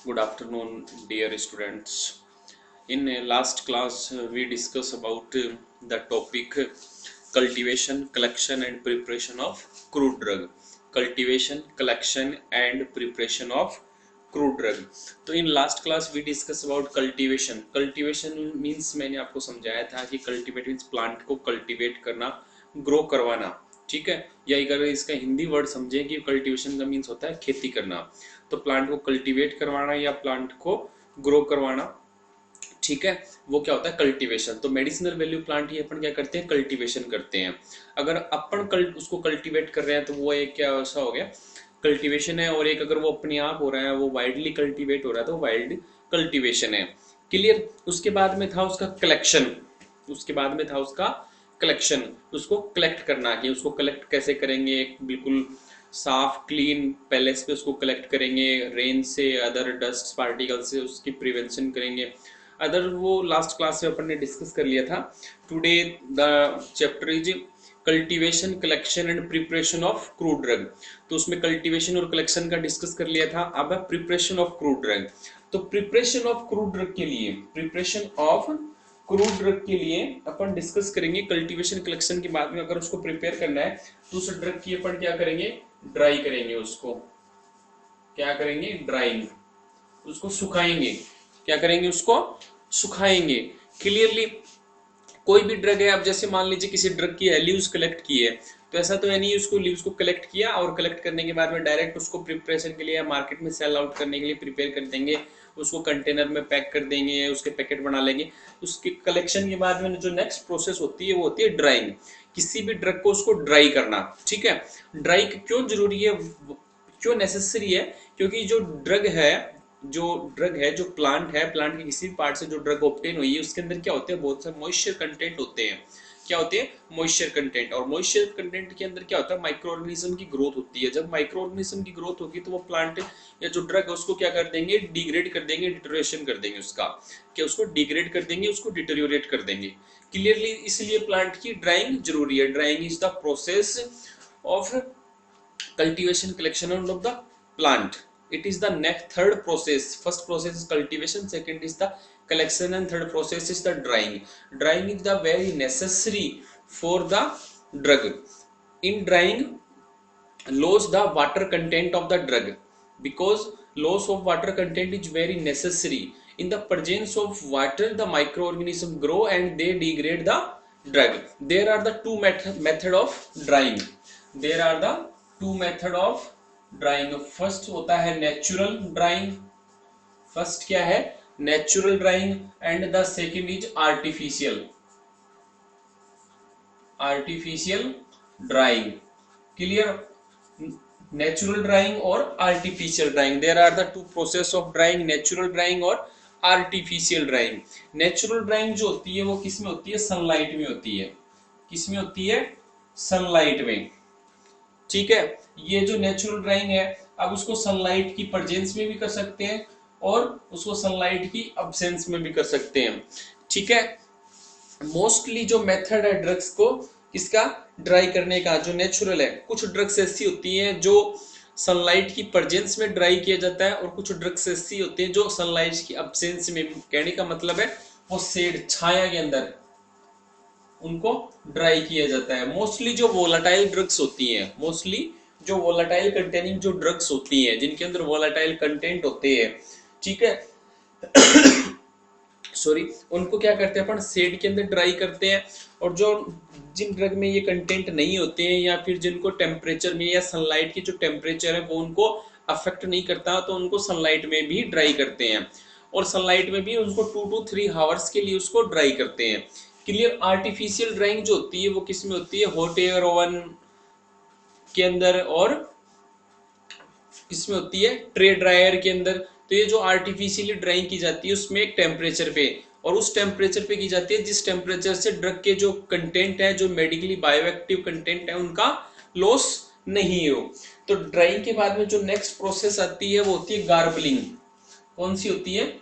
Good afternoon, dear students. In last class, we discussed about the topic cultivation, collection, and preparation of crude drug. Cultivation, collection, and preparation of crude drug. तो in last class we discuss about cultivation. Cultivation means मैंने आपको समझाया था कि cultivate means plant को cultivate करना, grow करवाना. ठीक है, या अगर इसका हिंदी वर्ड समझें कि कल्टीवेशन का मीन्स होता है खेती करना, तो प्लांट को कल्टीवेट करवाना या प्लांट को ग्रो करवाना. ठीक है, वो क्या होता है कल्टीवेशन. तो मेडिसिनल वैल्यू प्लांट ही अपन क्या करते हैं, कल्टीवेशन करते हैं. अगर अपन उसको कल्टीवेट कर रहे हैं तो वो एक क्या ऐसा हो गया कल्टीवेशन है, और एक अगर वो अपने आप हो रहा है, वो वाइडली कल्टीवेट हो रहा है, तो वाइल्ड कल्टीवेशन है. क्लियर. उसके बाद में था उसका कलेक्शन. उसके बाद में था उसका कलेक्शन. उसको कलेक्ट करना, कि उसको कलेक्ट कैसे करेंगे, एक बिल्कुल साफ क्लीन पैलेस पे उसको कलेक्ट करेंगे, रेन से, अदर डस्ट पार्टिकल से उसकी प्रिवेंशन करेंगे. अदर वो लास्ट क्लास में अपन ने डिस्कस कर लिया था. Today the chapter is cultivation, collection and preparation of crude drug. तो उसमें कल्टीवेशन और कलेक्शन का डिस्कस कर लिया था. अब है प्रिपरेशन ऑफ क्रूड ड्रग. तो प्रिपरेशन ऑफ क्रूड ड्रग के लिए, प्रिपरेशन ऑफ क्रूड ड्रग के लिए अपन डिस्कस करेंगे कल्टीवेशन कलेक्शन के बाद में. अगर उसको प्रिपेयर करना है तो उस ड्रग की अपन क्या करेंगे, ड्राई करेंगे. उसको क्या करेंगे, ड्राइंग. उसको सुखाएंगे. क्या करेंगे, उसको सुखाएंगे. क्लियरली. कोई भी ड्रग है, आप जैसे मान लीजिए किसी ड्रग की लीव्स कलेक्ट की है, तो ऐसा तो है नहीं उसको लीव्स को कलेक्ट किया और कलेक्ट करने के बाद में डायरेक्ट उसको प्रिपरेशन के लिए मार्केट में सेल आउट करने के लिए प्रिपेयर कर देंगे. उसको कंटेनर में पैक कर देंगे, उसके पैकेट बना लेंगे. उसके कलेक्शन के बाद में जो नेक्स्ट प्रोसेस होती है वो होती है ड्राइंग. किसी भी ड्रग को उसको ड्राई करना. ठीक है. ड्राई क्यों जरूरी है, क्यों नेसेसरी है, क्योंकि जो प्लांट है, प्लांट के किसी भी पार्ट से जो ड्रग ऑब्टेन हुई है उसके अंदर क्या होते हैं, बहुत सारे मॉइस्चर कंटेंट होते हैं. क्या होते हैं, मॉइस्चर कंटेंट. और मॉइस्चर कंटेंट के अंदर क्या होता है, माइक्रो ऑर्गेनिज्म की ग्रोथ होती है. जब माइक्रो ऑर्गेनिज्म की ग्रोथ होगी तो वो प्लांट या जो ड्रग है उसको क्या कर देंगे, डिग्रेड कर देंगे, डिटोरेशन कर देंगे. उसका क्या, उसको डिग्रेड कर देंगे, उसको डिटोरियोरेट कर देंगे. क्लियरली. इसलिए प्लांट की ड्राइंग जरूरी है. Drawing is the process of cultivation, collection of the plant. It is the next third process. First process is cultivation, second is the collection, and third process is the drying. Drying is the very necessary for the drug. In drying, lose the water content of the drug, because loss of water content is very necessary. In the presence of water, the microorganism grow and they degrade the drug. There are the two method of drying. There are the two method of drying. First होता है natural drying. First क्या है, natural drying. And the second is artificial drying. Clear. Natural drying और artificial drying. There are the two process of drying, natural drying और artificial drying. Natural ड्राइंग जो होती है वो किस में होती है, सनलाइट में होती है. किस में होती है, सनलाइट में. ठीक है. ये जो नेचुरल ड्राइंग है, अब उसको सनलाइट की प्रेजेंस में भी कर सकते हैं और उसको सनलाइट की अब्सेंस में भी कर सकते हैं. ठीक है. मोस्टली जो मेथड है ड्रग्स को किसका, ड्राई करने का, जो नेचुरल है. कुछ ड्रग्स ऐसी होती हैं जो सनलाइट की प्रेजेंस में ड्राई किया जाता है, और कुछ ड्रग्स ऐसी होती हैं जो सनलाइट की अब्सेंस में. कहने का मतलब है वो शेड, छाया के अंदर उनको ड्राई किया जाता है. मोस्टली जो वोलाटाइल ड्रग्स होती हैं, मोस्टली जो वोलाटाइल कंटेनिंग जो ड्रग्स होती हैं, जिनके अंदर वोलाटाइल कंटेंट होते हैं, ठीक है, सॉरी, उनको क्या करते हैं अपन, शेड के अंदर ड्राई करते हैं. और जो जिन ड्रग में ये कंटेंट नहीं होते हैं, या फिर जिनको टेम्परेचर में या सनलाइट की जो टेम्परेचर है वो उनको अफेक्ट नहीं करता, तो उनको सनलाइट में भी ड्राई करते हैं. और सनलाइट में भी उनको 2 to 3 आवर्स के लिए उसको ड्राई करते हैं. क्लियर. आर्टिफिशियल ड्राइंग जो होती है वो किस में होती है, हॉट एयर ओवन के अंदर और किसमें होती है, ट्रे ड्रायर के अंदर. तो ये जो आर्टिफिशियली ड्राइंग की जाती है उसमें एक टेम्परेचर पे, और उस टेम्परेचर पे की जाती है जिस टेम्परेचर से ड्रग के जो कंटेंट है, जो मेडिकली बायोएक्टिव कंटेंट है, उनका लॉस नहीं हो. तो ड्राइंग के बाद में जो नेक्स्ट प्रोसेस आती है वो होती है गार्बलिंग. कौन सी होती है,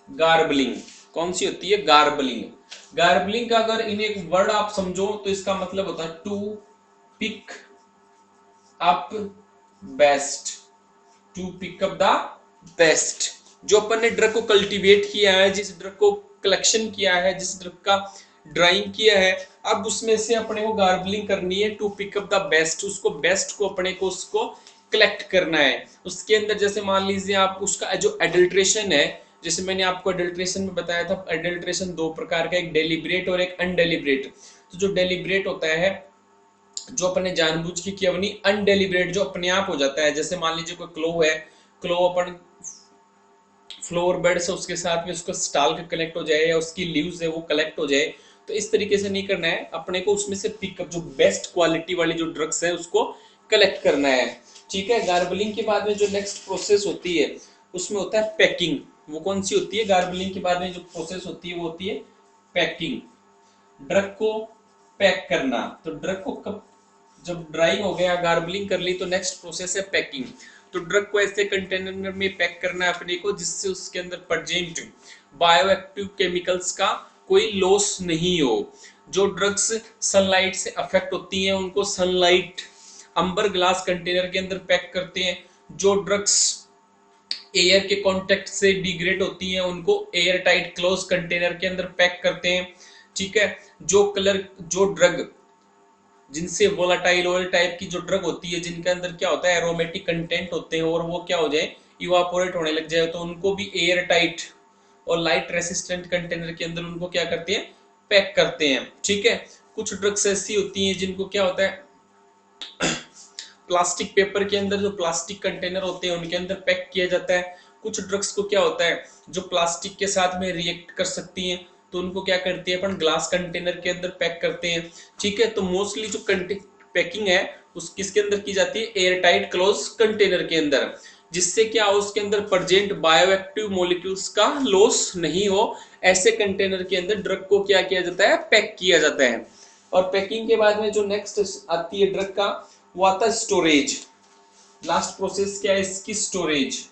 गार्बलिंग. कौन सी होती है, गार्बलिंग. गार्बलिंग का अगर इन एक वर्ड आप समझो तो इसका मतलब होता है to pick up best, to pick up the best. जो अपन ने ड्रग को कल्टीवेट किया है, जिस ड्रग को कलेक्शन किया है, जिस ड्रग का ड्राइंग किया है, अब उसमें से अपने को गार्बलिंग करनी है to pick up the best. उसको बेस्ट को अपने को उसको कलेक्ट करना है। उसके अंदर जैसे मान लीजिए आप उसका जो एडल्ट्रेशन है, जैसे मैंने आपको एडल्ट्रेशन में बताया था, एडल्ट्रेशन दो प्रकार का, एक डेलिब्रेट और एक अनडेलिब्रेट। तो जो डेलिब्रेट होता है, जो अपने जानबूझ के किया, वही अनडेलिब्रेट जो अपने आप हो जाता है। जैसे मान लीजिए कोई क्लो है, क्लो अपन फ्लोर बेड से उसके साथ में उसको स्टाल का कलेक्ट हो जाए या उसकी लीव्स है वो कलेक्ट हो जाए, तो इस तरीके से नहीं करना है। अपने को उसमें से पिकअप जो बेस्ट क्वालिटी वाली जो ड्रग्स है उसको कलेक्ट करना है। ठीक है। गार्बलिंग के बाद में जो नेक्स्ट प्रोसेस होती है उसमें होता है पैकिंग। वो कौन सी होती है? गार्बलिंग के बाद में जो प्रोसेस होती है वो होती है पैकिंग। ड्रग को पैक करना। तो ड्रग को कब जब ड्राइंग हो गया, गार्बलिंग कर ली, तो नेक्स्ट प्रोसेस है पैकिंग। तो ड्रग को ऐसे कंटेनर में पैक करना है अपने को जिससे उसके अंदर प्रेजेंट बायोएक्टिव केमिकल्स का कोई लॉस नहीं हो। जो ड्रग्स सनलाइट से अफेक्ट होती हैं उनको सनलाइट अंबर ग्लास कंटेनर के अंदर पैक करते हैं। जो ड्रग्स एयर के कांटेक्ट से डिग्रेड होती हैं उनको एयर टाइट क्लोज कंटेनर के अंदर पैक करते हैं। ठीक है। जो ड्रग जिनसे वोलाटाइल ऑयल टाइप की जो ड्रग होती है, जिनके अंदर क्या होता है एरोमेटिक कंटेंट होते हैं और वो क्या हो जाए इवापोरेट होने लग जाए, तो उनको भी एयर टाइट और लाइट रेसिस्टेंट कंटेनर के अंदर उनको क्या करते हैं? पैक करते हैं। ठीक है। कुछ ड्रग्स ऐसी होती हैं जिनको क्या होता है प्लास्टिक पेपर के अंदर, जो प्लास्टिक कंटेनर होते हैं उनके अंदर पैक किया जाता है। कुछ ड्रग्स को क्या होता है जो प्लास्टिक के साथ में रिएक्ट कर सकती हैं, तो उनको क्या करते हैं अपन ग्लास कंटेनर के अंदर पैक करते हैं। ठीक है। तो मोस्टली जो पैकिंग है उस किसके अंदर की जाती है? एयर टाइट क्लोज कंटेनर के अंदर, जिससे क्या हो उसके अंदर प्रेजेंट बायोएक्टिव मॉलिक्यूल्स का लॉस नहीं हो। ऐसे कंटेनर के अंदर ड्रग को क्या किया जाता है? पैक किया जाता है। और पैकिंग के बाद में जो नेक्स्ट आती है ड्रग का, वो आता है स्टोरेज। लास्ट प्रोसेस क्या है इसकी? स्टोरेज।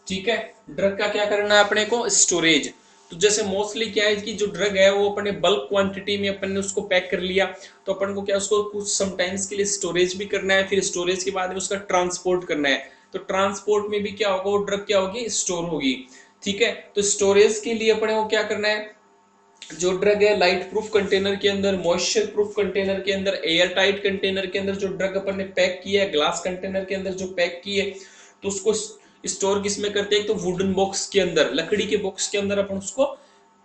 ठीक है। ड्रग का क्या करना है अपने को? स्टोरेज। तो जैसे मोस्टली क्या है कि जो ड्रग है वो अपने बल्क क्वांटिटी में अपन ने उसको पैक कर लिया, तो अपन को क्या उसको कुछ समटाइम्स के लिए स्टोरेज भी करना है, फिर स्टोरेज के बाद में उसका ट्रांसपोर्ट करना है। तो ट्रांसपोर्ट में भी क्या होगा? वो ड्रग क्या होगी? स्टोर होगी। ठीक है। तो स्टोरेज के लिए अपने को क्या करना है? जो ड्रग है लाइट प्रूफ कंटेनर के अंदर, मॉइस्चर प्रूफ कंटेनर के अंदर, एयर टाइट कंटेनर के अंदर जो ड्रग अपन ने पैक किया है, ग्लास कंटेनर के अंदर जो पैक किए, तो उसको स्टोर किस में करते हैं? तो वुडन बॉक्स के अंदर, लकड़ी के बॉक्स के अंदर अपन उसको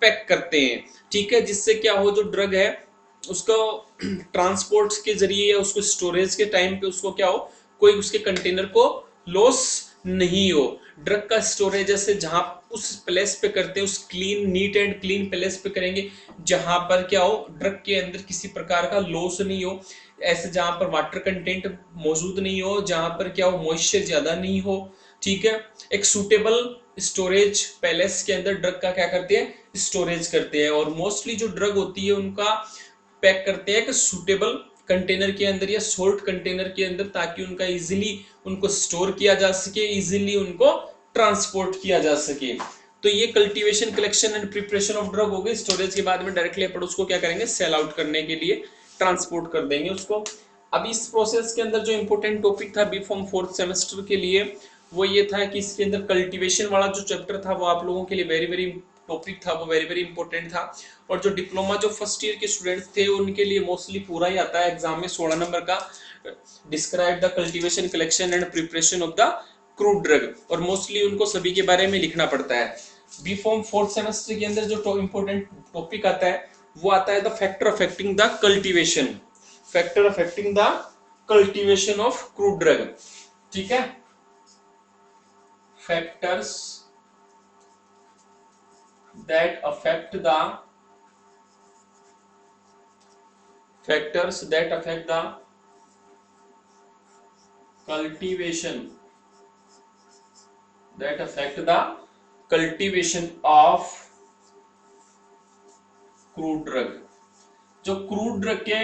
पैक करते हैं। ठीक है। जिससे क्या हो जो ड्रग है उसको ट्रांसपोर्ट के जरिए या उसको स्टोरेज के टाइम पे उसको क्या हो कोई उसके कंटेनर को लॉस नहीं हो। ड्रग का स्टोरेज जैसे जहां उस प्लेस पे करते हैं, उस clean neat and clean place पे करेंगे जहां पर क्या हो ड्रग के अंदर किसी प्रकार का लॉस नहीं हो। ऐसे जहां पर वाटर कंटेंट मौजूद नहीं हो, जहां पर क्या हो मॉइस्चर ज्यादा नहीं हो। ठीक है। एक सूटेबल स्टोरेज पैलेस के अंदर ड्रग का क्या करते हैं? स्टोरेज करते हैं। और मोस्टली जो ड्रग होती है उनका पैक करते हैं कि सूटेबल कंटेनर के अंदर या सोल्ट कंटेनर के अंदर, ताकि उनका इजीली उनको स्टोर किया जा सके, इजीली उनको ट्रांसपोर्ट किया जा सके। तो ये cultivation, collection and preparation of drug हो गई। स्टोरेज के बाद में डायरेक्टली अपन उसको क्या करेंगे? सेल आउट करने के लिए ट्रांसपोर्ट कर देंगे उसको। अब इस प्रोसेस के अंदर जो इंपॉर्टेंट टॉपिक था बी फॉर्म 4th सेमेस्टर के लिए वो ये था कि इसके अंदर कल्टीवेशन वाला जो चैप्टर था वो आप लोगों के लिए वेरी वेरी टॉपिक था, वो वेरी वेरी इंपॉर्टेंट था। और जो डिप्लोमा जो फर्स्ट ईयर के स्टूडेंट्स थे उनके लिए मोस्टली पूरा ही आता है एग्जाम में 16 नंबर का, describe the cultivation, collection and preparation of the crude drug, और मोस्टली उनको सभी के बारे में लिखना पड़ता है। बी फॉर्म 4th सेमेस्टर के अंदर जो इंपॉर्टेंट टॉपिक आता है वो आता है the factor affecting the cultivation, factor affecting the cultivation of crude drug. ठीक है। factors that affect the cultivation of crude drug. जो क्रूड ड्रग के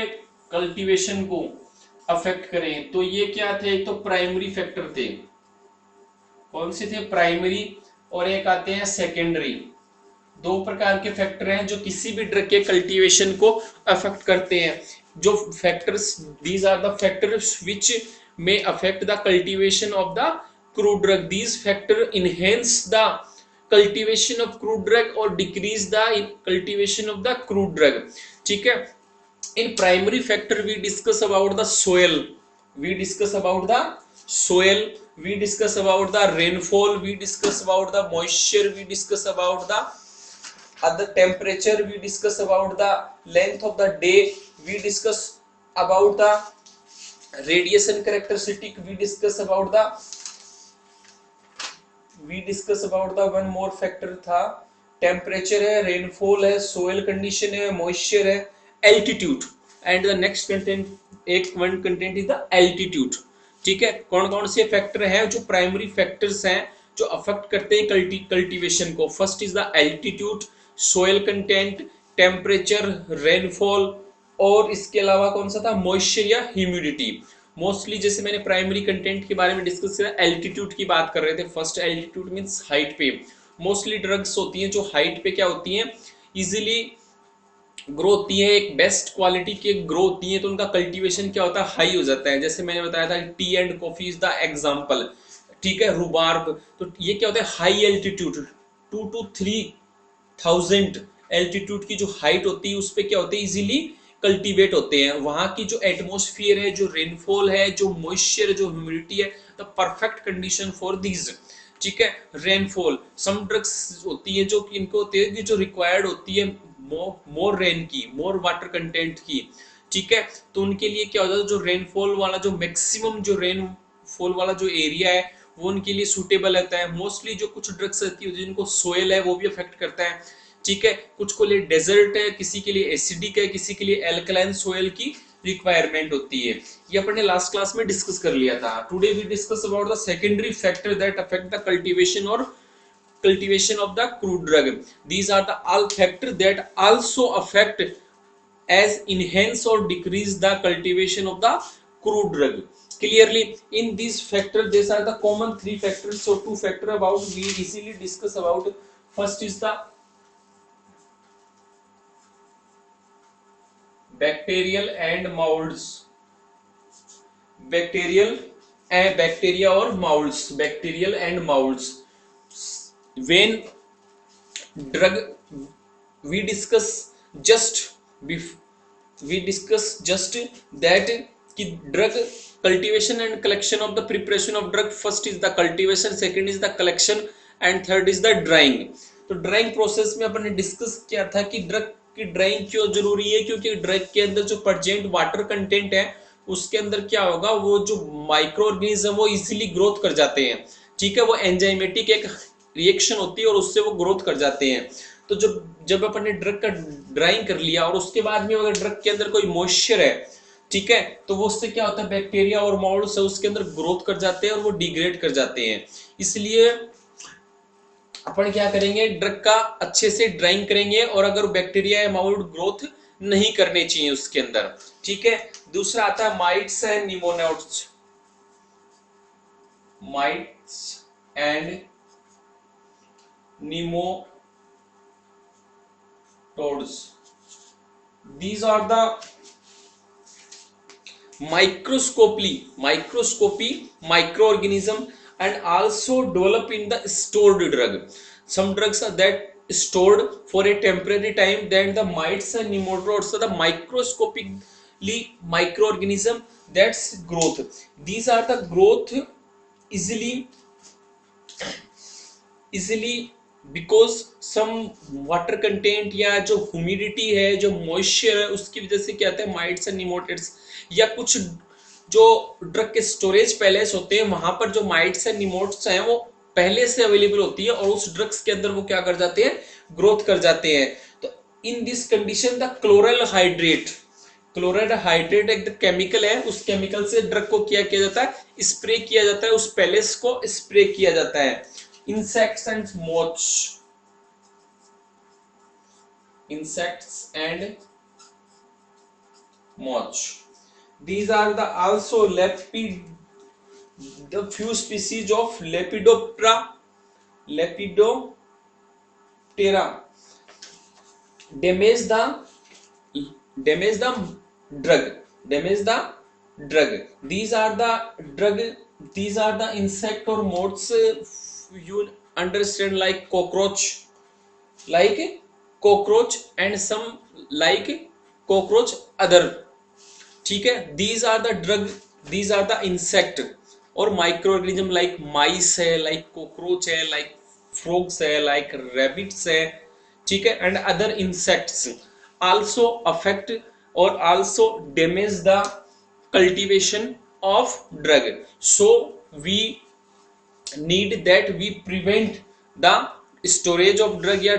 कल्टीवेशन को अफेक्ट करें तो ये क्या थे? एक तो प्राइमरी फैक्टर थे। कौन से थे? प्राइमरी, और एक आते हैं सेकेंडरी। दो प्रकार के फैक्टर हैं जो किसी भी ड्रग के कल्टीवेशन को अफेक्ट करते हैं। जो factors, these are the factors which may affect the cultivation of the crude drug. These factors enhance the cultivation of crude drug or decrease the cultivation of the crude drug. ठीक है. In primary factor we discuss about the soil, we discuss about the soil, we discuss about the rainfall, we discuss about the moisture, we discuss about the other temperature, we discuss about the length of the day, we discuss about the radiation characteristic, we discuss about the one more factor था, temperature है, rainfall है, soil condition है, moisture है, altitude, and the next content, एक one content is the altitude. ठीक है. कौन कौन से फैक्टर हैं जो प्राइमरी फैक्टर्स हैं जो अफेक्ट करते हैं कल्टीवेशन को? First is the altitude, soil content, temperature, rainfall, और इसके अलावा कौन सा था? मॉइस्चर या ह्यूमिडिटी. मोस्टली जैसे मैंने प्राइमरी कंटेंट के बारे में डिस्कस किया, एल्टीट्यूड की बात कर रहे थे. फर्स्ट एल्टीट्यूड मींस हाइट पे. मोस्टली ड्रग्स होती हैं जो हाइट पे क्या होती हैं, इजीली ग्रो होती है, एक बेस्ट क्वालिटी की ग्रो होती है, तो उनका कल्टीवेशन क्या होता है? हाई हो जाता है. जैसे मैंने बताया था T and coffee is the example. ठीक है. रूबार्ब, तो ये क्या होता है? हाई एल्टीट्यूड, 2 to 3,000 एल्टीट्यूड की जो हाइट होती है उस पर क्या होते हैं? इजीली कल्टीवेट होते हैं. वहां की जो एटमोस्फियर है, जो रेनफॉल है, जो मॉइस्चर है, जो ह्यूमिडिटी है, the perfect condition for these. ठीक है. रेनफॉल, सम ड्रग्स होती है जो कि इनको होती है कि जो रिक्वायर्ड होती है मोर रेन की, मोर वाटर कंटेंट की. ठीक है. तो उनके लिए क्या होता है? जो रेनफॉल वाला, जो मैक्सिमम जो रेनफॉल वाला जो एरिया है वो उनके लिए सूटेबल रहता है. मोस्टली जो कुछ ड्रग्स रहती है जिनको सोयल है वो भी अफेक्ट करता है. ठीक है. कुछ को लिए डेजर्ट है, किसी के लिए एसिडिक है, किसी के लिए एल्कलाइन सोयल की रिक्वायरमेंट होती है. ये अपने लास्ट क्लास में डिस्कस कर लिया था. Today we discuss about the secondary factor that affect the cultivation of the crude drug. These are the all factors that also affect as enhance or decrease the cultivation of the crude drug. Clearly in these factors, these are the common three factors. So two factor about we easily discuss about. First is the bacterial and molds. Bacteria or molds, bacterial and molds. When drug we discuss just that कि drug cultivation and collection of the preparation of drug. First is the cultivation, second is the collection and third is the drying. तो drawing process में अपन ने discuss किया था कि drug की drawing क्यों जरूरी है, क्योंकि ड्रग के अंदर जो प्रेजेंट वाटर कंटेंट है उसके अंदर क्या होगा, वो जो माइक्रो ऑर्गेनिज्म वो इजीली ग्रोथ कर जाते हैं. ठीक है. वो एंजाइमेटिक एक रिएक्शन होती है और उससे वो ग्रोथ कर जाते हैं. तो जब अपन ने ड्रग का ड्राइंग कर लिया और उसके बाद में अगर ड्रग के अंदर कोई मॉइस्चर है, ठीक है, तो वो उससे क्या होता है? बैक्टीरिया और मोल्ड्स है उसके अंदर ग्रोथ कर जाते हैं और वो डिग्रेड कर जाते हैं. इसलिए अपन क्या करेंगे? ड्रग का अच्छे से ड्राइंग करेंगे और अगर बैक्टीरिया या मोल्ड ग्रोथ नहीं करने चाहिए उसके अंदर. ठीक है. दूसरा आता है mites and nematodes. Mites and nematodes. These are the microorganism and also develop in the stored drug. Some drugs are that stored for a temporary time. Then the mites and nematodes are the microorganism that's growth. These are the growth easily because some water content या जो humidity है, जो moisture है, उसकी वजह से क्या होता है? माइट्स एंड निमोटेड्स या कुछ जो ड्रग के स्टोरेज पैलेस होते हैं वहां पर जो माइट्स एंड निमोट्स हैं वो पहले से अवेलेबल होती है और उस ड्रग्स के अंदर वो क्या कर जाते हैं? ग्रोथ कर जाते हैं. तो in this condition the chloral hydrate एक केमिकल है, उस केमिकल से ड्रग को क्या किया जाता है? स्प्रे किया जाता है, उस पैलेस को स्प्रे किया जाता है. Insects and moths. These are the also the few species of Lepidoptera damage the drug. Damage the drug. These are the drug. These are the insect or moths. You understand, like cockroach and some like cockroach other. ठीक है, these are the drug, these are the insect और micro organism like mice है, like cockroach है, like frogs है, like rabbits है, ठीक है, and other insects also affect और also damage the cultivation of drug. So we need that we prevent the storage of drug या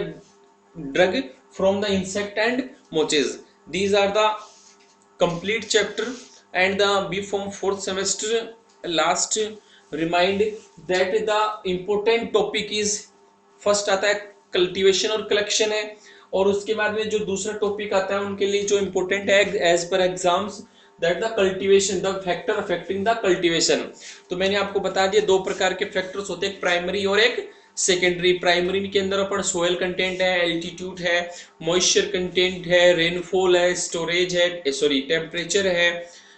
drug from the insect and moches. These are the complete chapter and the B Form 4th semester last remind that the important topic is first आता है cultivation और collection है, और उसके बाद में जो दूसरा टॉपिक आता है उनके लिए जो important है as per exams that the cultivation, the factor affecting the cultivation. तो मैंने आपको बता दिया दो प्रकार के फैक्टर्स होते हैं, एक प्राइमरी और एक सेकेंडरी. प्राइमरी के अंदर अपन सोयल कंटेंट है, एल्टीट्यूड है, मॉइस्चर कंटेंट है, रेनफॉल है, स्टोरेज है, सॉरी टेम्परेचर है,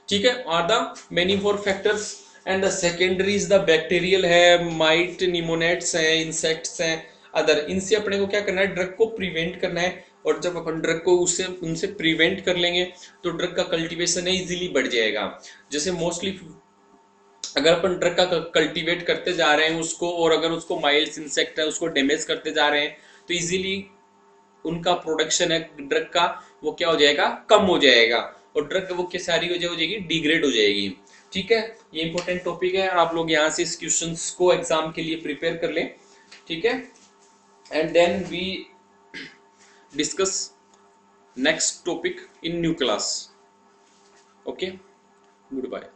ठीक है, और the many four factors. And the secondary is the bacterial है, माइट, निमोनेट्स है, इंसेक्ट्स हैं, अदर. इनसे अपने को क्या करना है, ड्रग को प्रिवेंट करना है, और जब अपन ड्रग को उससे उनसे प्रिवेंट कर लेंगे तो ड्रग का कल्टीवेशन इजीली बढ़ जाएगा. जैसे मोस्टली अगर अपन ड्रग का कल्टीवेट करते जा रहे हैं उसको, और अगर उसको माइल्ड इंसेक्ट है उसको डैमेज करते जा रहे हैं, तो इजीली उनका प्रोडक्शन है ड्रग का वो क्या हो जाएगा, कम हो जाएगा, और ड्रग वो क्या सारी हो जाएगी, डिग्रेड हो जाएगी. ठीक है, ये इंपॉर्टेंट टॉपिक है, आप लोग यहाँ से इस क्वेश्चंस को एग्जाम के लिए प्रिपेयर कर लें. ठीक है, and then we discuss next topic in new class. Okay, goodbye.